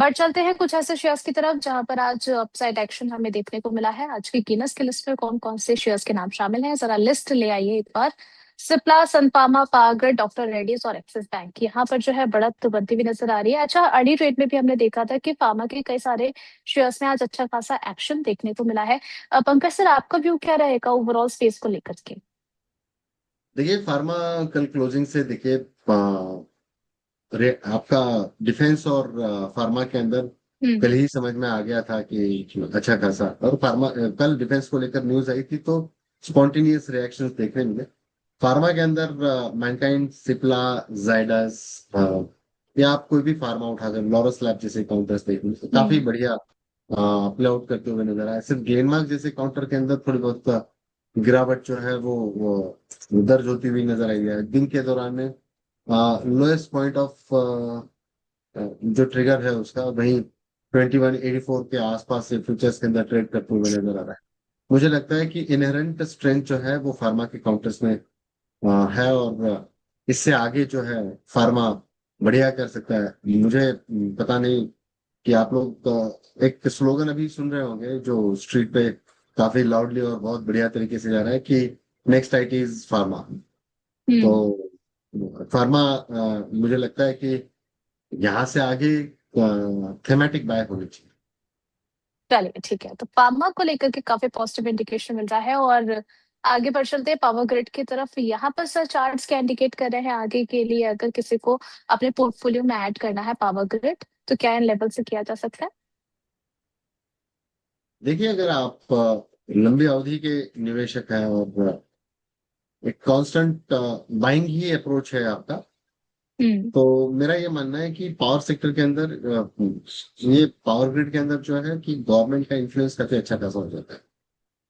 बढ़ चलते हैं कुछ ऐसे शेयर्स की तरफ जहां पर आज अपसाइड एक्शन हमें देखने को मिला है। आज की गिनस की लिस्ट में कौन कौन से शेयर्स के नाम शामिल हैं, जरा लिस्ट ले आइए एक बार। सिप्ला, सनफार्मा, पावर, डॉक्टर रेड्डीज और एक्सिस बैंक, यहाँ पर जो है बढ़त बनती हुई नजर आ रही है। अच्छा, अर्ली ट्रेड में भी हमने देखा था कि फार्मा के कई सारे शेयर्स में आज अच्छा खासा एक्शन देखने को मिला है। पंकज सर, आपका व्यू क्या रहेगा ओवरऑल स्पेस को लेकर के? देखिए फार्मा कल क्लोजिंग से देखिए आपका डिफेंस और फार्मा के अंदर हम्म। कल ही समझ में आ गया था कि अच्छा खासा। और फार्मा कल डिफेंस को लेकर न्यूज आई थी तो स्पॉन्टेनियस रिएक्शंस देखने मिले। फार्मा के अंदर मैनकाइंड, सिप्ला, जाइडस, या आप कोई भी फार्मा उठाकर लॉरस लैब जैसे काउंटर्स देखें तो काफी हम्म। बढ़िया प्ले आउट करते हुए नजर आया। सिर्फ ग्लेनमार्क जैसे काउंटर के अंदर थोड़ी बहुत गिरावट जो है वो दर्ज होती हुई नजर आई है दिन के दौरान में। लोएस्ट पॉइंट ऑफ जो ट्रिगर है उसका वही 2184 के आसपास से फ्यूचर्स के अंदर ट्रेड करते हुए नजर आ रहा है। मुझे लगता है कि इनहेरेंट स्ट्रेंथ जो है वो फार्मा के काउंटर्स में है, और इससे आगे जो है फार्मा बढ़िया कर सकता है। मुझे पता नहीं कि आप लोग एक स्लोगन अभी सुन रहे होंगे जो स्ट्रीट पे काफी लाउडली और बहुत बढ़िया तरीके से जा रहा है कि नेक्स्ट आईटी इज फार्मा। हम्म। तो फार्मा मुझे लगता है कि यहाँ से आगे थेमेटिक बाय होनी चाहिए। चलिए ठीक है, तो फार्मा को लेकर के काफी पॉजिटिव इंडिकेशन मिल रहा है। और आगे बढ़ चलते हैं पावर ग्रिड की तरफ। यहाँ पर सर चार्ट्स क्या इंडिकेट कर रहे हैं आगे के लिए, अगर किसी को अपने पोर्टफोलियो में ऐड करना है पावर ग्रिड, तो क्या इन लेवल से किया जा सकता है? देखिए अगर आप लंबी अवधि के निवेशक हैं और एक कांस्टेंट बाइंग ही अप्रोच है आपका, हम्म। तो मेरा ये मानना है कि पावर सेक्टर के अंदर ये पावर ग्रिड के अंदर जो है कि गवर्नमेंट का इन्फ्लुएंस काफी अच्छा खासा हो जाता है।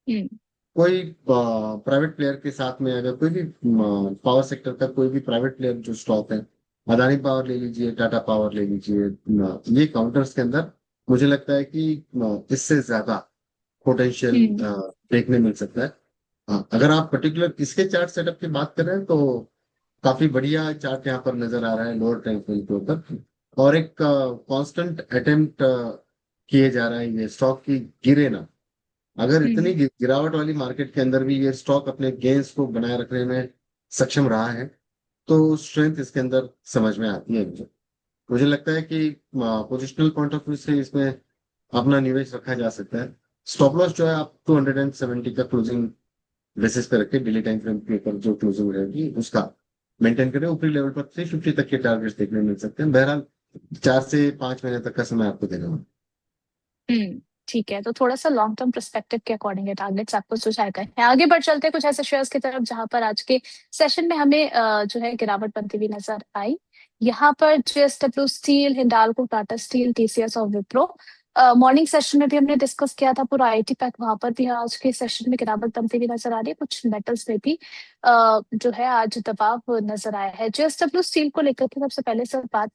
हम्म। कोई प्राइवेट प्लेयर के साथ में अगर कोई भी पावर सेक्टर का कोई भी प्राइवेट प्लेयर जो स्टॉक है, अदानी पावर ले लीजिए, टाटा पावर ले लीजिए, ये काउंटर्स के अंदर मुझे लगता है कि इससे ज्यादा पोटेंशियल हम्म। देखने मिल सकता है। अगर आप पर्टिकुलर इसके चार्ट सेटअप की बात कर रहे हैं तो काफी बढ़िया चार्ट यहाँ पर नजर आ रहा है लोअर टाइम फ्रेम के ऊपर। और एक कांस्टेंट अटेम्प्ट किए जा रहा है ये स्टॉक की गिरे ना। अगर इतनी हम्म। गिरावट वाली मार्केट के अंदर भी ये स्टॉक अपने गेंस को बनाए रखने में सक्षम रहा है तो स्ट्रेंथ इसके अंदर समझ में आती है मुझे। मुझे लगता है कि पोजिशनल पॉइंट ऑफ व्यू से इसमें अपना निवेश रखा जा सकता है। स्टॉप लॉस जो है आप 270 का क्लोजिंग बेसिस पे रखे, डेली टाइम फ्रेम के ऊपर जो क्लोजिंग रहेगी उसका मेंटेन करें। ऊपरी लेवल पर 350 तक के टारगेट्स देखने मिल सकते हैं। बहरहाल 4 से 5 महीने तक का समय आपको देना होगा। हम्म। ठीक है, तो थोड़ा सा लॉन्ग टर्म पर्सपेक्टिव के अकॉर्डिंग है टारगेट्स आपको सुझाए गए हैं। आगे बढ़ चलते हैं कुछ ऐसे शेयर्स की तरफ जहां पर आज के सेशन में हमें जो है गिरावट बनती हुई नजर आई। यहाँ पर JSW steel, Hindalco, Tata steel, TCS और विप्रो। मॉर्निंग सेशन में भी हमने डिस्कस किया था पूरा आईटी पैक, वहां पर भी आज के सेशन में गिरावट बनती हुई नजर आ रही है। कुछ मेटल्स में भी जो है आज दबाव नजर आया है। जेएसडब्ल्यू स्टील को लेकर के सबसे पहले सर बात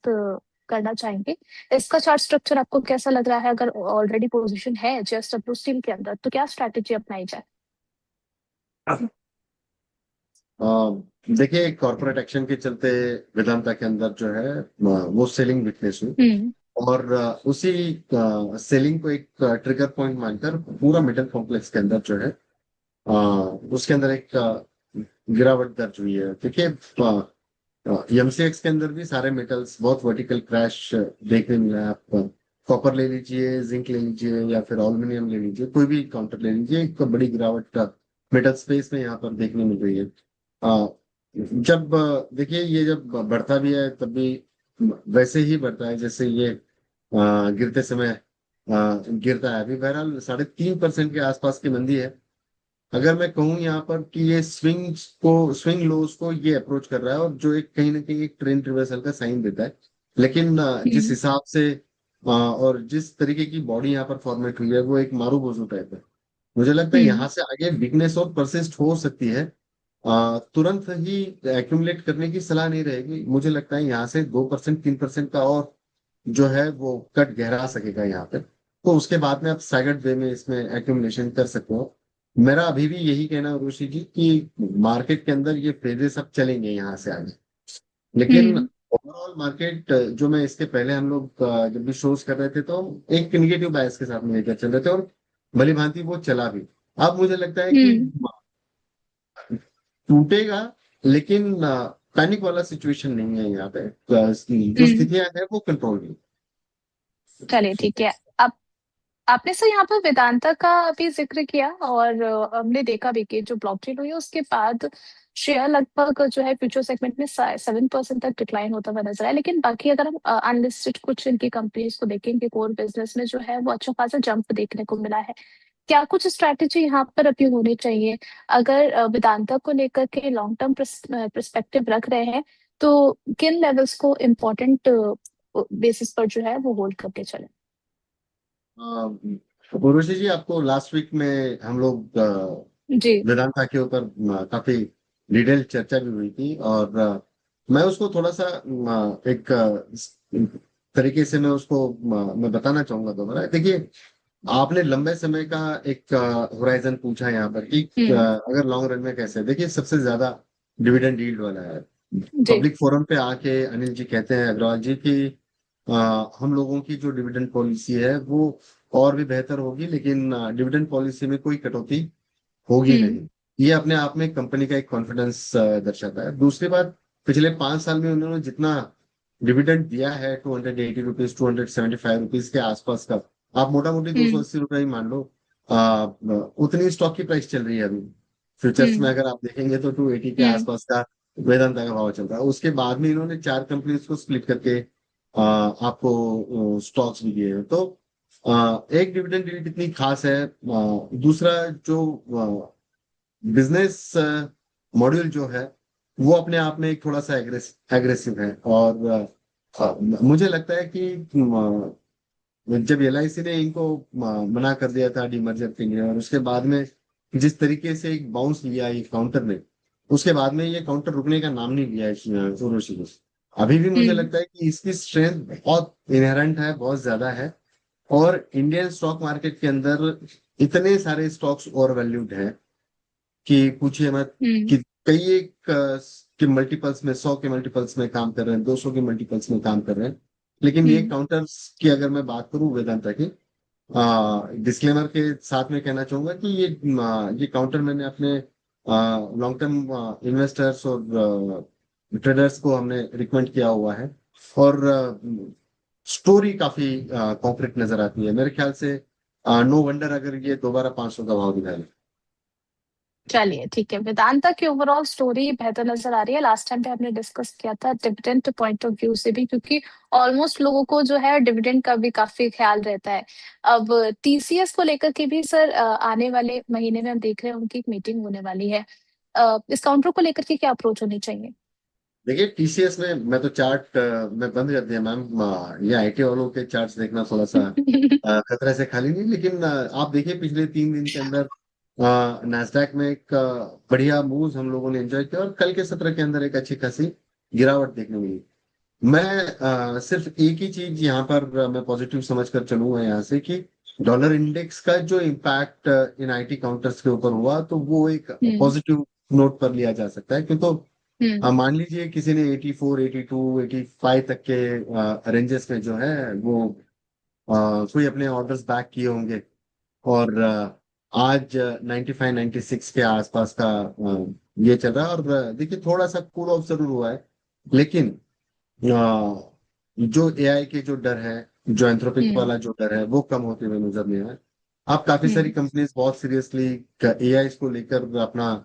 करना चाहेंगे। इसका चार्ट स्ट्रक्चर आपको कैसा लग रहा है? अगर ऑलरेडी पोजीशन है जेएसडब्ल्यू स्टील के अंदर, तो क्या स्ट्रैटेजी अपनाई जाए? अ, देखिए कॉर्पोरेट एक्शन के चलते वेदांता के अंदर जो है वो सेलिंग वीकनेस हुई। हम्म। और उसी सेलिंग को एक ट्रिगर पॉइंट मानकर पूरा मेटल कॉम्प्लेक्स के अंदर जो है अ, उसके अंदर एक गिरावट दर्ज हुई है। देखिए एमसीएक्स के अंदर भी सारे मेटल्स बहुत वर्टिकल क्रैश देखने मिला है। आप कॉपर ले लीजिए, जिंक ले लीजिए या फिर एल्यूमिनियम ले लीजिए, कोई भी काउंटर ले लीजिए, एक बड़ी गिरावट मेटल स्पेस में यहाँ पर देखने मिल रही है। जब देखिए ये जब बढ़ता भी है तब भी वैसे ही बढ़ता है जैसे ये गिरते समय गिरता है। अभी बहरहाल 3.5% के आसपास की मंदी है। अगर मैं कहूँ यहाँ पर कि ये स्विंग लोज को ये अप्रोच कर रहा है और जो एक कहीं ना कहीं एक ट्रेंड रिवर्सल का साइन देता है। लेकिन जिस हम्म। हिसाब से और जिस तरीके की बॉडी यहाँ पर फॉर्मेट हुई है वो एक मारू बोझू टाइप है। मुझे लगता है हम्म। यहाँ से आगे वीकनेस और परसिस्ट हो सकती है। तुरंत ही एक्यूमुलेट करने की सलाह नहीं रहेगी। मुझे लगता है यहाँ से 2%, 3% का और जो है वो कट गहरा सकेगा यहाँ पे। तो उसके बाद में आप स्टैगर्ड वे में इसमें एक्यूमुलेशन कर सकते हो। मेरा अभी भी यही कहना है ऋषि जी कि मार्केट के अंदर ये फेजेस अब चलेंगे यहाँ से आगे। लेकिन हम्म। ओवरऑल मार्केट जो मैं इसके पहले हम लोग जब भी शोज कर रहे थे तो हम एक निगेटिव बायस के साथ में लेकर चल रहे थे और भली भांति वो चला भी। अब मुझे लगता है कि हम्म। टूटेगा, लेकिन पैनिक वाला सिचुएशन नहीं है यहाँ पे। जो हम्म। स्थितियां है वो कंट्रोल में। चलिए ठीक है। अब आपने सर यहाँ पर वेदांता का भी जिक्र किया, और हमने देखा भी कि जो ब्लॉकचेन हुई है उसके बाद शेयर लगभग जो है फ्यूचर सेगमेंट में 7% तक डिक्लाइन होता हुआ नजर आया। लेकिन बाकी अगर हम अनलिस्टेड कुछ इनकी कंपनीज को देखेंगे, कोर बिजनेस में जो है वो अच्छा खासा जंप देखने को मिला है। क्या कुछ स्ट्रैटेजी यहाँ पर अभी होनी चाहिए अगर वेदांता को लेकर के लॉन्ग टर्म पर्सपेक्टिव रख रहे हैं, तो किन लेवल्स को इम्पोर्टेंट बेसिस पर जो है वो होल्ड करके चले? उर्वशी जी, आपको लास्ट वीक में हम लोग जी। वेदांता के ऊपर काफी डिटेल चर्चा भी हुई थी, और मैं उसको थोड़ा सा एक तरीके से मैं उसको मैं बताना चाहूंगा दोबारा। देखिए, आपने लंबे समय का एक होराइजन पूछा यहाँ पर कि हम्म। अगर लॉन्ग रन में कैसे है। देखिए, सबसे ज्यादा डिविडेंड यील्ड वाला है। जी। पब्लिक फोरम पे आके अनिल जी कहते हैं, अग्रवाल जी, कि हम लोगों की जो डिविडेंड पॉलिसी है वो और भी बेहतर होगी, लेकिन डिविडेंड पॉलिसी में कोई कटौती होगी हम्म। नहीं। ये अपने आप में कंपनी का एक कॉन्फिडेंस दर्शाता है। दूसरी बात, पिछले 5 साल में उन्होंने जितना डिविडेंड दिया है, 280 रुपीज, 275 रुपीज के आसपास का, आप मोटा मोटी दो सौ हम्म। अस्सी रुपये ही मान लो। उतनी स्टॉक की प्राइस चल रही है अभी। फ्यूचर्स में हम्म। अगर आप देखेंगे तो 280 के हम्म। आसपास का वेदांता का भाव चल रहा है। उसके बाद में इन्होंने 4 कंपनीज को स्प्लिट करके आपको स्टॉक्स भी दिए हैं। तो एक डिविडेंड यील्ड इतनी खास है। दूसरा, जो बिजनेस मॉड्यूल जो है वो अपने आप में एक थोड़ा सा एग्रेसिव है। और मुझे लगता है कि जब एलआईसी ने इनको मना कर दिया था डीमर्जर के लिए, और उसके बाद में जिस तरीके से एक बाउंस लिया ये काउंटर ने, उसके बाद में ये काउंटर रुकने का नाम नहीं लिया है सोरोशी ने। अभी भी मुझे हम्म। लगता है कि इसकी स्ट्रेंथ बहुत इनहेरेंट है, बहुत ज्यादा है। और इंडियन स्टॉक मार्केट के अंदर इतने सारे स्टॉक्स और वैल्यूड हैं कि पूछिए मत। हम्म। कि कई एक के मल्टीपल्स में, 100 के मल्टीपल्स में काम कर रहे हैं, 200 के मल्टीपल्स में काम कर रहे हैं। लेकिन ये हम्म। काउंटर्स की अगर मैं बात करूं वेदांता की, डिस्क्लेमर के साथ में कहना चाहूंगा कि ये काउंटर मैंने अपने लॉन्ग टर्म इन्वेस्टर्स और ट्रेडर्स को हमने रिकमेंड किया हुआ है। और स्टोरी काफी कॉन्क्रीट नजर आती है मेरे ख्याल से। नो वंडर अगर ये दोबारा 500 का भाव दिखाए। चलिए ठीक है, वेदांता की ओवरऑल स्टोरी बेहतर नजर आ रही है। लास्ट टाइम पे हमने डिस्कस किया था डिविडेंड पॉइंट ऑफ व्यू से भी, क्योंकि ऑलमोस्ट लोगों को जो है डिविडेंड का भी काफी ख्याल रहता है। अब टीसीएस को लेकर के भी सर आने वाले महीने में हम देख रहे हैं उनकी एक मीटिंग होने वाली है। इस काउंटर को लेकर के क्या अप्रोच होनी चाहिए? देखिए, टीसीएस में मैं तो चार्ट में बंद कर दिया मैम। ये आईटी वालों के चार्ट्स देखना थोड़ा सा खतरे से खाली नहीं। लेकिन आप देखिए, पिछले 3 दिन के अंदर नास्डैक में एक बढ़िया मूव हम लोगों ने एंजॉय किया, और कल के सत्र के अंदर एक अच्छी खासी गिरावट देखने मिली। मैं सिर्फ एक ही चीज यहाँ पर मैं पॉजिटिव समझ कर चलूंगा यहाँ से, कि डॉलर इंडेक्स का जो इम्पैक्ट इन आईटी काउंटर्स के ऊपर हुआ, तो वो एक हम्म। पॉजिटिव नोट पर लिया जा सकता है। क्योंकि हम्म। मान लीजिए किसी ने 84, 82, 85 तक के रेंजेस में जो है वो कोई अपने ऑर्डर्स बैक किए होंगे, और आज 95, 96 के आसपास का ये चल रहा है। और देखिए, थोड़ा सा कूल ऑफ जरूर हुआ है, लेकिन जो एआई के जो डर है, जो एंथ्रोपिक हम्म। वाला जो डर है, वो कम होते हुए नजर नहीं आया। अब काफी सारी हम्म। कंपनीज बहुत सीरियसली एआई को लेकर अपना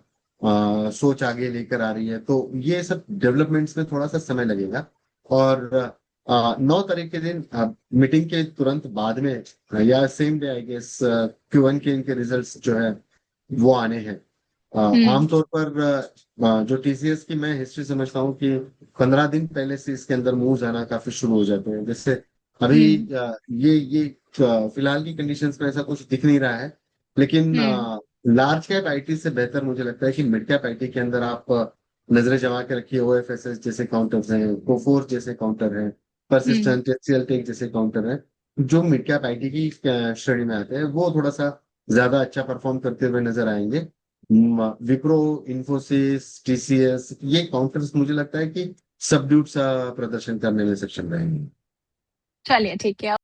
सोच आगे लेकर आ रही है। तो ये सब डेवलपमेंट्स में थोड़ा सा समय लगेगा। और 9 तारीख के दिन मीटिंग के तुरंत बाद में, या same day I guess, Q1 के इनके रिजल्ट्स जो है वो आने हैं। हम्म। आमतौर पर जो टीसीएस की मैं हिस्ट्री समझता हूँ कि 15 दिन पहले से इसके अंदर मूव्स आना काफी शुरू हो जाते हैं। जैसे अभी हम्म। ये फिलहाल की कंडीशंस में ऐसा कुछ दिख नहीं रहा है। लेकिन हम्म। लार्ज कैप आईटी से बेहतर मुझे लगता है कि मिड कैप आईटी के अंदर आप नजरें जमा के रखिए। ओएफएसएस जैसे काउंटर्स हैं, कोफोर्स जैसे काउंटर हैं, हम्म। परसिस्टेंट, एचसीएल टेक जैसे काउंटर हैं, जो मिड कैप आईटी की श्रेणी में आते हैं। वो थोड़ा सा ज्यादा अच्छा परफॉर्म करते हुए नजर आएंगे। विप्रो, इन्फोसिस, टीसीएस, ये काउंटर्स मुझे लगता है कि सबड्यूट सा प्रदर्शन करने में सक्षम रहेंगे। चलिए ठीक है।